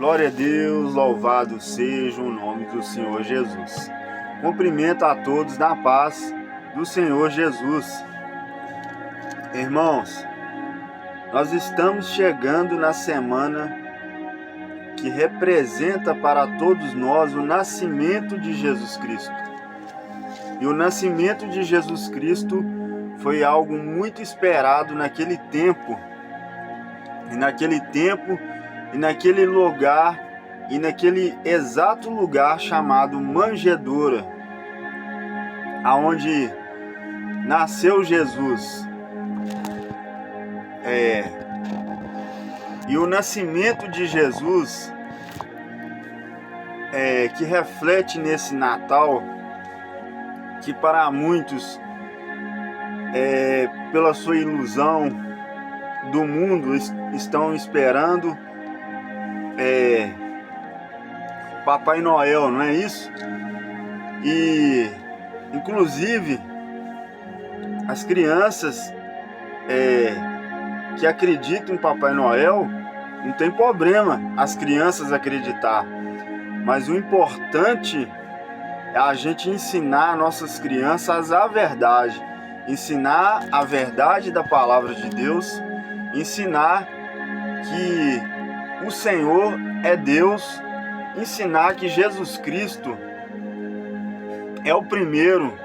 Glória a Deus, louvado seja o nome do Senhor Jesus. Cumprimento a todos na paz do Senhor Jesus. Irmãos, nós estamos chegando na semana que representa para todos nós o nascimento de Jesus Cristo. E o nascimento de Jesus Cristo foi algo muito esperado naquele tempo. E naquele lugar, e naquele exato lugar chamado manjedoura, aonde nasceu Jesus. E o nascimento de Jesus, que reflete nesse Natal, que para muitos, pela sua ilusão do mundo, estão esperando Papai Noel, não é isso? E inclusive as crianças que acreditam em Papai Noel, não tem problema as crianças acreditar, mas o importante é a gente ensinar nossas crianças a verdade, ensinar a verdade da palavra de Deus, ensinar que o Senhor é Deus, ensinar que Jesus Cristo é o primeiro,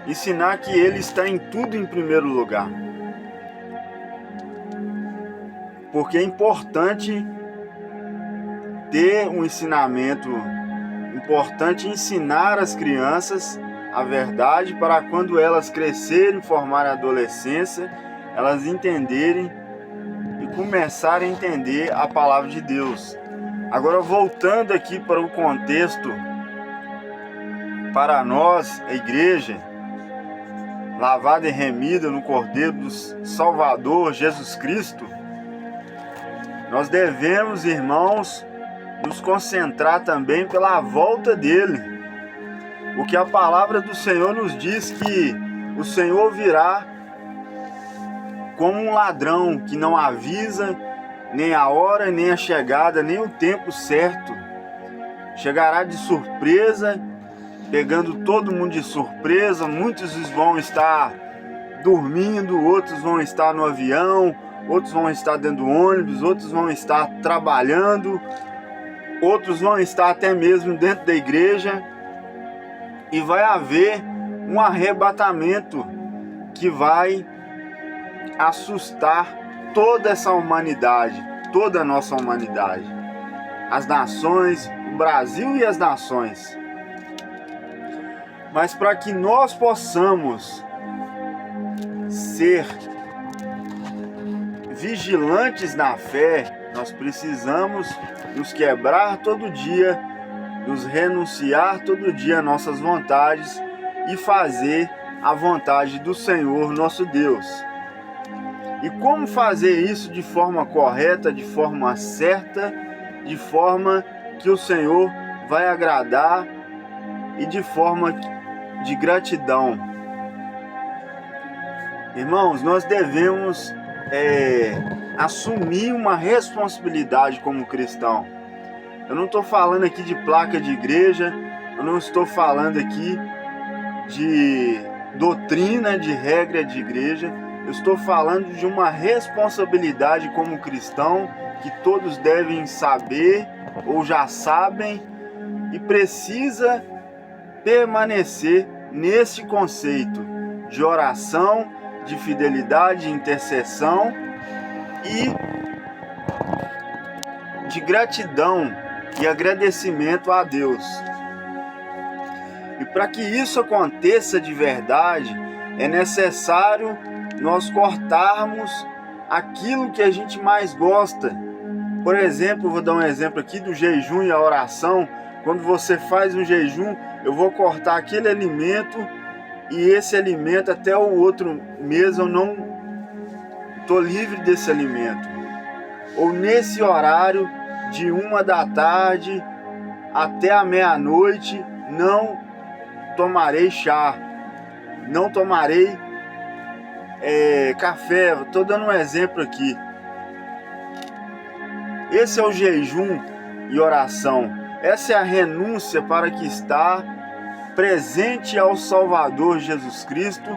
ensinar que Ele está em tudo em primeiro lugar. Porque é importante ter um ensinamento, importante ensinar as crianças a verdade para quando elas crescerem, formarem a adolescência, elas entenderem e começarem a entender a palavra de Deus. Agora, voltando aqui para o contexto, para nós, a igreja, lavada e remida no Cordeiro do Salvador Jesus Cristo, nós devemos, irmãos, nos concentrar também pela volta dele. Porque a palavra do Senhor nos diz que o Senhor virá como um ladrão que não avisa nem a hora, nem a chegada, nem o tempo certo. Chegará de surpresa, pegando todo mundo de surpresa. Muitos vão estar dormindo, outros vão estar no avião, outros vão estar dentro do ônibus, outros vão estar trabalhando, outros vão estar até mesmo dentro da igreja. E vai haver um arrebatamento que vai assustar toda essa humanidade, toda a nossa humanidade, as nações, o Brasil e as nações. Mas para que nós possamos ser vigilantes na fé, nós precisamos nos quebrar todo dia, nos renunciar todo dia às nossas vontades e fazer a vontade do Senhor nosso Deus. E como fazer isso de forma correta, de forma certa, de forma que o Senhor vai agradar e de forma de gratidão? Irmãos, nós devemos assumir uma responsabilidade como cristão. Eu não estou falando aqui de placa de igreja, eu não estou falando aqui de doutrina, de regra de igreja. Eu estou falando de uma responsabilidade como cristão que todos devem saber ou já sabem e precisa permanecer nesse conceito de oração, de fidelidade, de intercessão e de gratidão e agradecimento a Deus. E para que isso aconteça de verdade, é necessário nós cortarmos aquilo que a gente mais gosta. Por exemplo, vou dar um exemplo aqui do jejum e a oração. Quando você faz um jejum, eu vou cortar aquele alimento e esse alimento até o outro mês eu não estou livre desse alimento. Ou nesse horário de 13h até a meia-noite não tomarei chá, não tomarei café. Estou dando um exemplo aqui. Esse é o jejum e oração. Essa é a renúncia para que está presente ao Salvador Jesus Cristo,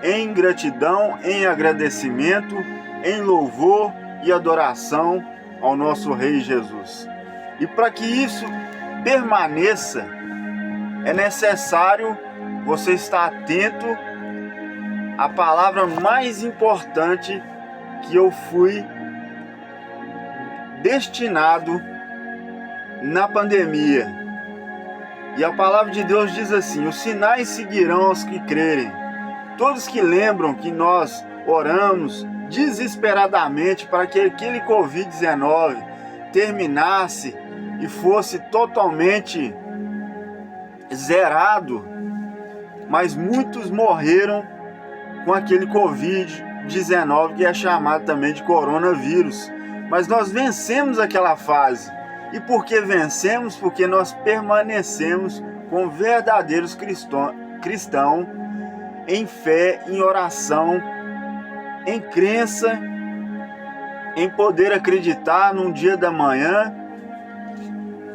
em gratidão, em agradecimento, em louvor e adoração ao nosso Rei Jesus. E para que isso permaneça, é necessário você estar atento à palavra mais importante que eu fui destinado na pandemia. E a palavra de Deus diz assim: os sinais seguirão aos que crerem. Todos que lembram que nós oramos desesperadamente para que aquele Covid-19 terminasse e fosse totalmente zerado, mas muitos morreram com aquele Covid-19 que é chamado também de coronavírus. Mas nós vencemos aquela fase. E por que vencemos? Porque nós permanecemos como verdadeiros cristãos em fé, em oração, em crença, em poder acreditar num dia da manhã.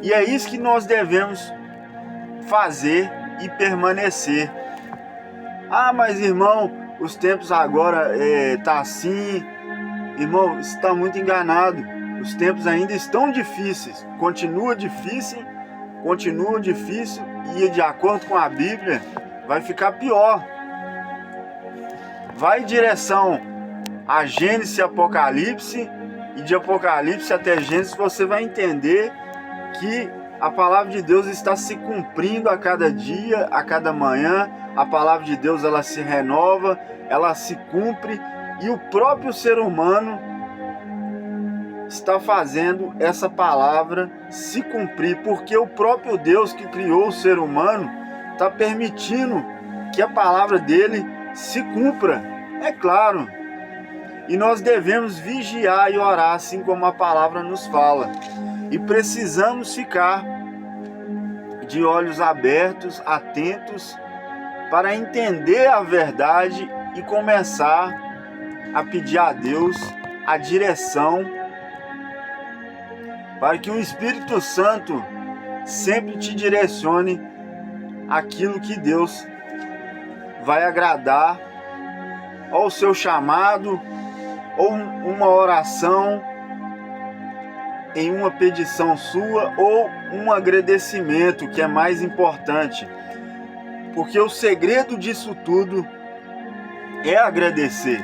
E é isso que nós devemos fazer e permanecer. Ah, mas irmão, os tempos agora tá assim. Irmão, você está muito enganado. Os tempos ainda estão difíceis. Continua difícil e de acordo com a Bíblia vai ficar pior. Vai em direção a Gênesis e Apocalipse, e de Apocalipse até Gênesis você vai entender que a palavra de Deus está se cumprindo a cada dia, a cada manhã. A palavra de Deus, ela se renova, ela se cumpre, e o próprio ser humano está fazendo essa palavra se cumprir, porque o próprio Deus que criou o ser humano está permitindo que a palavra dele se cumpra, é claro. E nós devemos vigiar e orar assim como a palavra nos fala. E precisamos ficar de olhos abertos, atentos, para entender a verdade e começar a pedir a Deus a direção, para que o Espírito Santo sempre te direcione aquilo que Deus vai agradar ao seu chamado, ou uma oração em uma petição sua, ou um agradecimento, que é mais importante. Porque o segredo disso tudo é agradecer.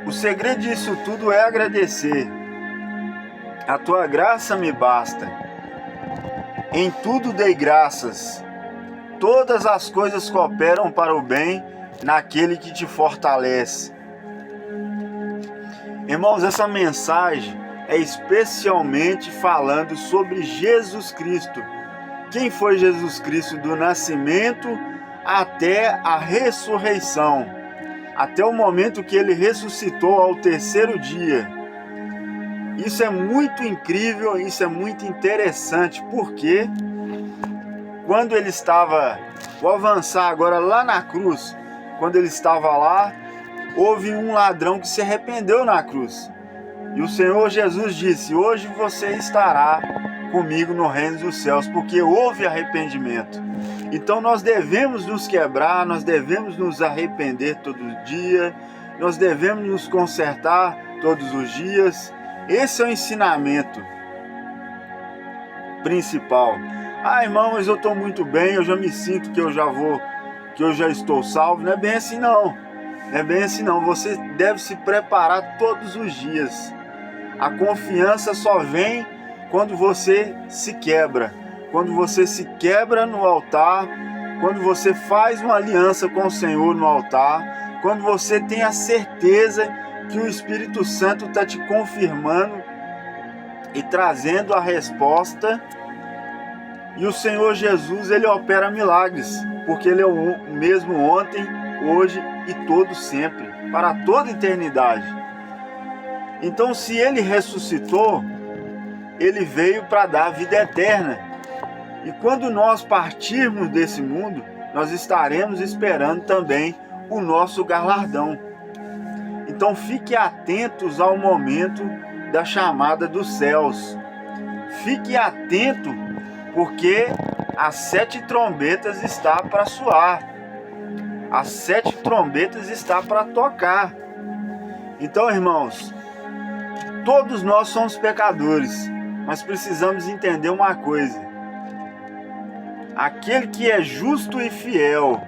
O segredo disso tudo é agradecer. A tua graça me basta. Em tudo dei graças. Todas as coisas cooperam para o bem naquele que te fortalece. Irmãos, essa mensagem é especialmente falando sobre Jesus Cristo. Quem foi Jesus Cristo do nascimento até a ressurreição, até o momento que ele ressuscitou ao terceiro dia. Isso é muito incrível, isso é muito interessante, porque quando ele estava, vou avançar agora lá na cruz, quando ele estava lá, houve um ladrão que se arrependeu na cruz. E o Senhor Jesus disse: hoje você estará comigo no reino dos céus, porque houve arrependimento. Então nós devemos nos quebrar, nós devemos nos arrepender todo dia, nós devemos nos consertar todos os dias. Esse é o ensinamento principal. Ah, irmão, mas eu estou muito bem, eu já me sinto que eu já estou salvo. Não é bem assim não. Não é bem assim não. Você deve se preparar todos os dias. A confiança só vem quando você se quebra. Quando você se quebra no altar, quando você faz uma aliança com o Senhor no altar, quando você tem a certeza que o Espírito Santo está te confirmando e trazendo a resposta. E o Senhor Jesus, ele opera milagres, porque ele é o mesmo ontem, hoje e todo sempre, para toda eternidade. Então, se ele ressuscitou, ele veio para dar vida eterna. E quando nós partirmos desse mundo, nós estaremos esperando também o nosso galardão. Então fique atentos ao momento da chamada dos céus. Fique atento, porque as 7 trombetas está para soar. As 7 trombetas está para tocar. Então, irmãos, todos nós somos pecadores, mas precisamos entender uma coisa. Aquele que é justo e fiel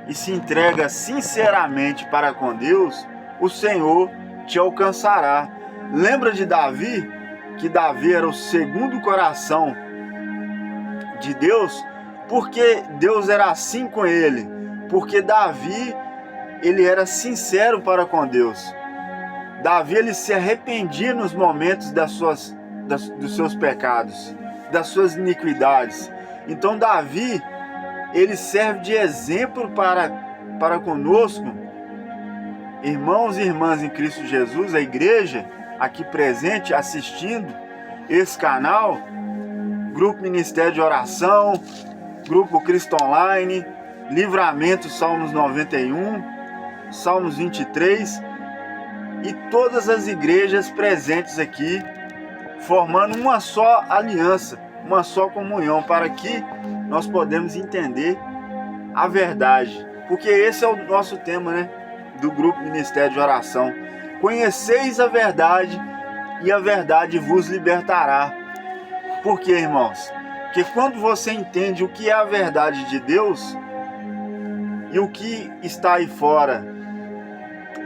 e se entrega sinceramente para com Deus, o Senhor te alcançará. Lembra de Davi? Que Davi era o segundo coração de Deus, porque Deus era assim com ele, porque Davi, ele era sincero para com Deus. Davi, ele se arrependia nos momentos dos seus pecados, das suas iniquidades. Então Davi, ele serve de exemplo para conosco, irmãos e irmãs em Cristo Jesus, a igreja aqui presente, assistindo esse canal, Grupo Ministério de Oração, Grupo Cristo Online, Livramento, Salmos 91, Salmos 23, e todas as igrejas presentes aqui, formando uma só aliança, uma só comunhão, para que nós podemos entender a verdade. Porque esse é o nosso tema, né, do Grupo Ministério de Oração. Conheceis a verdade, e a verdade vos libertará. Por quê, irmãos? Porque quando você entende o que é a verdade de Deus e o que está aí fora,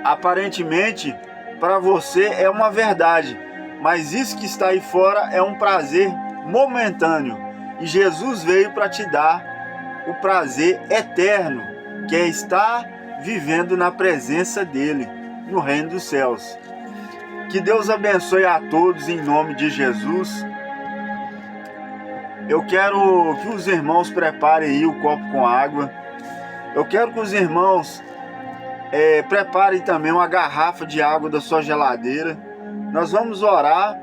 aparentemente para você é uma verdade, mas isso que está aí fora é um prazer momentâneo. E Jesus veio para te dar o prazer eterno, que é estar vivendo na presença dele, no reino dos céus. Que Deus abençoe a todos em nome de Jesus. Eu quero que os irmãos preparem aí o copo com água. Eu quero que os irmãos preparem também uma garrafa de água da sua geladeira. Nós vamos orar,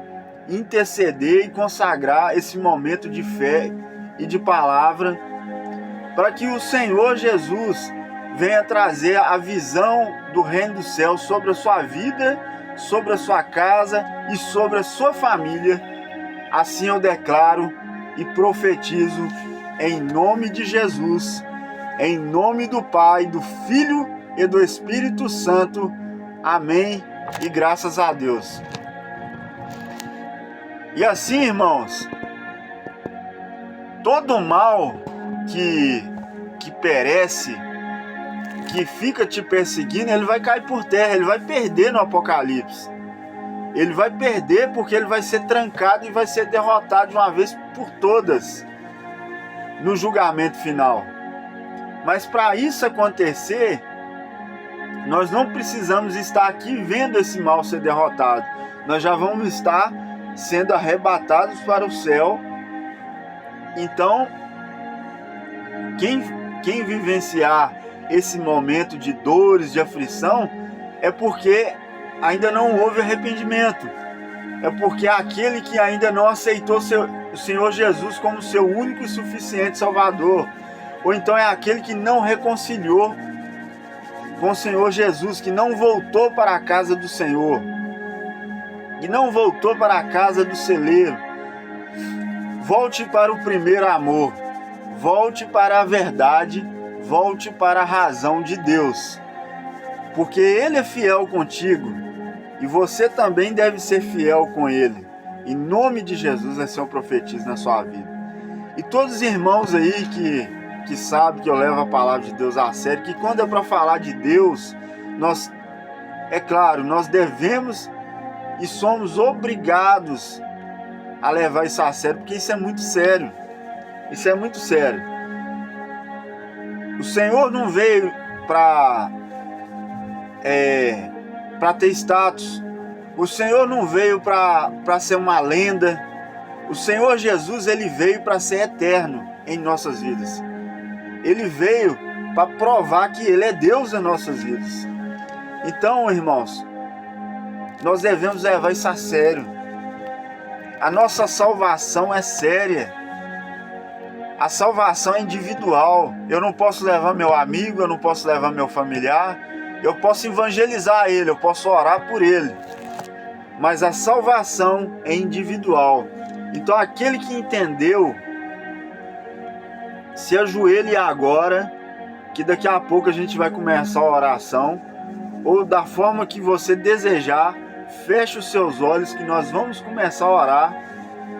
interceder e consagrar esse momento de fé e de palavra, para que o Senhor Jesus venha trazer a visão do reino dos céus sobre a sua vida, sobre a sua casa e sobre a sua família. Assim eu declaro e profetizo em nome de Jesus, em nome do Pai, do Filho e do Espírito Santo. Amém e graças a Deus. E assim, irmãos, todo mal que perece, que fica te perseguindo, ele vai cair por terra, ele vai perder no Apocalipse. Ele vai perder porque ele vai ser trancado e vai ser derrotado de uma vez por todas no julgamento final. Mas para isso acontecer, nós não precisamos estar aqui vendo esse mal ser derrotado. Nós já vamos estar sendo arrebatados para o céu. Então, quem vivenciar esse momento de dores, de aflição, é porque ainda não houve arrependimento. É porque aquele que ainda não aceitou o Senhor Jesus como seu único e suficiente Salvador. Ou então é aquele que não reconciliou com o Senhor Jesus, que não voltou para a casa do Senhor, que não voltou para a casa do celeiro. Volte para o primeiro amor, volte para a verdade, volte para a razão de Deus, porque Ele é fiel contigo e você também deve ser fiel com Ele. Em nome de Jesus, assim eu profetizo na sua vida. E todos os irmãos aí que sabem que eu levo a palavra de Deus a sério, que quando é para falar de Deus, nós devemos e somos obrigados a levar isso a sério, porque isso é muito sério. Isso é muito sério. O Senhor não veio para ter status. O Senhor não veio para ser uma lenda. O Senhor Jesus, Ele veio para ser eterno em nossas vidas. Ele veio para provar que Ele é Deus em nossas vidas. Então, irmãos, nós devemos levar isso a sério. A nossa salvação é séria. A salvação é individual. Eu não posso levar meu amigo, eu não posso levar meu familiar, eu posso evangelizar ele, eu posso orar por ele, mas a salvação é individual. Então aquele que entendeu, se ajoelhe agora, que daqui a pouco a gente vai começar a oração, ou da forma que você desejar, feche os seus olhos que nós vamos começar a orar,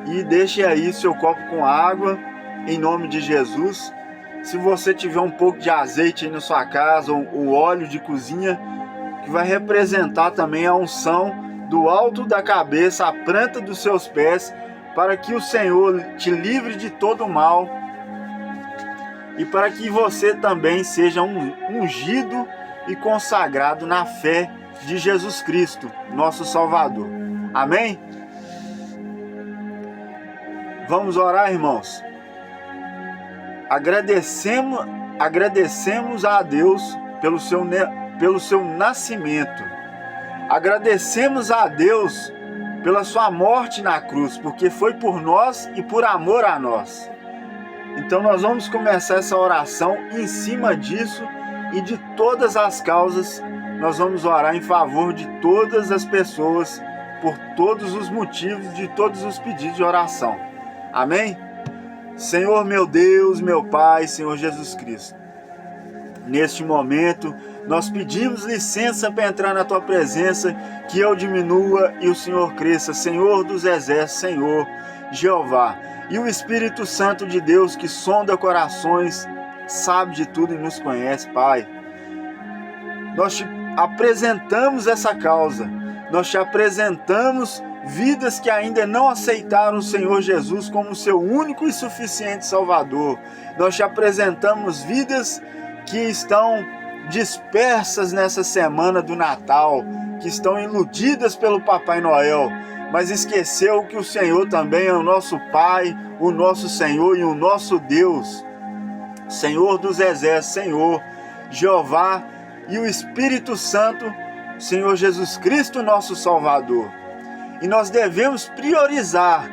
e deixe aí seu copo com água, em nome de Jesus. Se você tiver um pouco de azeite aí na sua casa, ou o óleo de cozinha, que vai representar também a unção do alto da cabeça à planta dos seus pés, para que o Senhor te livre de todo mal e para que você também seja ungido e consagrado na fé de Jesus Cristo, nosso Salvador. Amém? Vamos orar, irmãos. Agradecemos a Deus pelo seu nascimento. Agradecemos a Deus pela sua morte na cruz, porque foi por nós e por amor a nós. Então nós vamos começar essa oração em cima disso, e de todas as causas nós vamos orar em favor de todas as pessoas, por todos os motivos, de todos os pedidos de oração. Amém? Senhor meu Deus, meu Pai, Senhor Jesus Cristo, neste momento nós pedimos licença para entrar na Tua presença, que eu diminua e o Senhor cresça, Senhor dos exércitos, Senhor Jeová. E o Espírito Santo de Deus, que sonda corações, sabe de tudo e nos conhece, Pai. Nós te apresentamos essa causa, nós te apresentamos vidas que ainda não aceitaram o Senhor Jesus como seu único e suficiente Salvador. Nós te apresentamos vidas que estão dispersas nessa semana do Natal, que estão iludidas pelo Papai Noel, mas esqueceu que o Senhor também é o nosso Pai, o nosso Senhor e o nosso Deus, Senhor dos exércitos, Senhor Jeová, e o Espírito Santo, Senhor Jesus Cristo, nosso Salvador. E nós devemos priorizar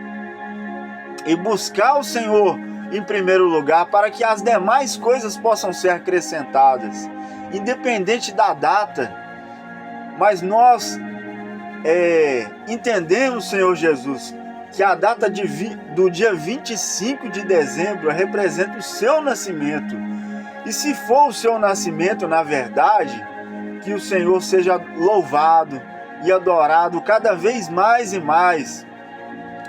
e buscar o Senhor em primeiro lugar, para que as demais coisas possam ser acrescentadas, independente da data. Mas nós entendemos, Senhor Jesus, que a data do dia 25 de dezembro representa o seu nascimento. E se for o seu nascimento, na verdade, que o Senhor seja louvado e adorado cada vez mais e mais.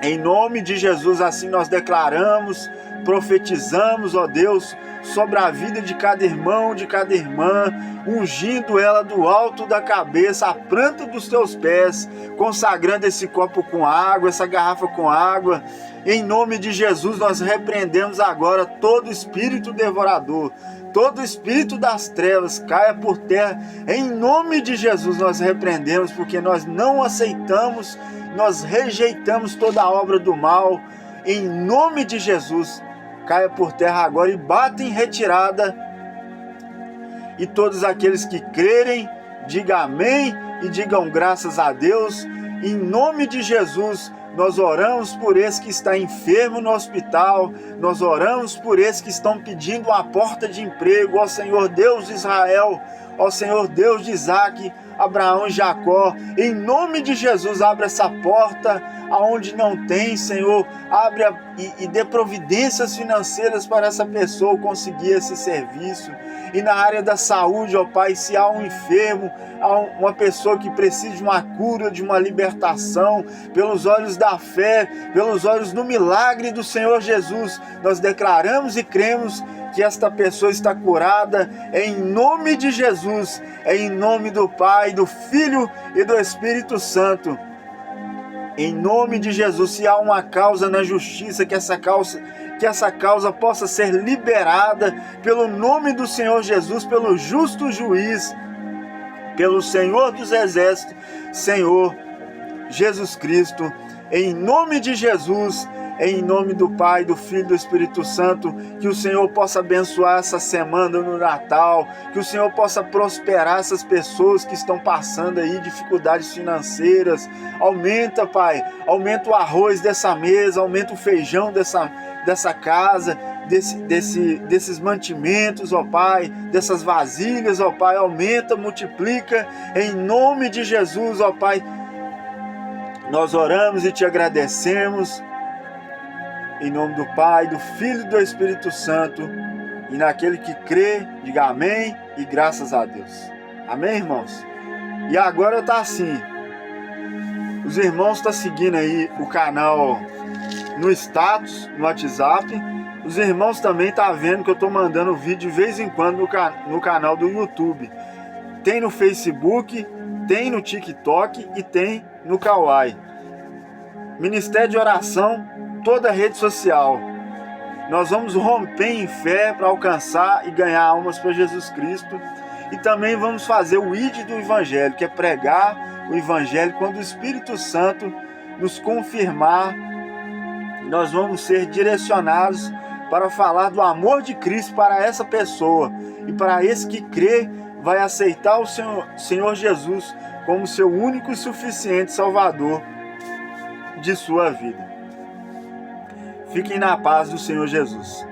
Em nome de Jesus, assim nós declaramos, profetizamos, ó Deus, sobre a vida de cada irmão, de cada irmã, ungindo ela do alto da cabeça à planta dos teus pés, consagrando esse copo com água, essa garrafa com água. Em nome de Jesus, nós repreendemos agora todo espírito devorador, todo espírito das trevas, caia por terra. Em nome de Jesus nós repreendemos, porque nós não aceitamos, nós rejeitamos toda a obra do mal. Em nome de Jesus, caia por terra agora e bata em retirada. E todos aqueles que crerem, digam amém e digam graças a Deus. Em nome de Jesus, nós oramos por esse que está enfermo no hospital, nós oramos por esse que estão pedindo uma porta de emprego, ó Senhor Deus de Israel, ó Senhor Deus de Isaac, Abraão e Jacó. Em nome de Jesus, abre essa porta aonde não tem, Senhor, abre e dê providências financeiras para essa pessoa conseguir esse serviço. E na área da saúde, ó Pai, se há um enfermo, há uma pessoa que precisa de uma cura, de uma libertação, pelos olhos da fé, pelos olhos do milagre do Senhor Jesus, nós declaramos e cremos que esta pessoa está curada em nome de Jesus, em nome do Pai, do Filho e do Espírito Santo. Em nome de Jesus, se há uma causa na justiça, que essa causa possa ser liberada pelo nome do Senhor Jesus, pelo justo juiz, pelo Senhor dos exércitos, Senhor Jesus Cristo. Em nome de Jesus, em nome do Pai, do Filho e do Espírito Santo, que o Senhor possa abençoar essa semana no Natal, que o Senhor possa prosperar essas pessoas que estão passando aí dificuldades financeiras. Aumenta, Pai, aumenta o arroz dessa mesa, aumenta o feijão dessa casa, desses mantimentos, ó Pai, dessas vasilhas, ó Pai, aumenta, multiplica, em nome de Jesus, ó Pai. Nós oramos e te agradecemos, em nome do Pai, do Filho e do Espírito Santo, e naquele que crê, diga amém e graças a Deus. Amém, irmãos? E agora tá assim, os irmãos estão seguindo aí o canal no status, no WhatsApp. Os irmãos também estão vendo que eu estou mandando vídeo de vez em quando no canal do YouTube. Tem no Facebook, tem no TikTok e tem no Kawaii. Ministério de Oração, toda rede social. Nós vamos romper em fé para alcançar e ganhar almas para Jesus Cristo. E também vamos fazer o ID do Evangelho, que é pregar o Evangelho. Quando o Espírito Santo nos confirmar, nós vamos ser direcionados para falar do amor de Cristo para essa pessoa. E para esse que crê, vai aceitar o Senhor Jesus como seu único e suficiente Salvador de sua vida. Fiquem na paz do Senhor Jesus.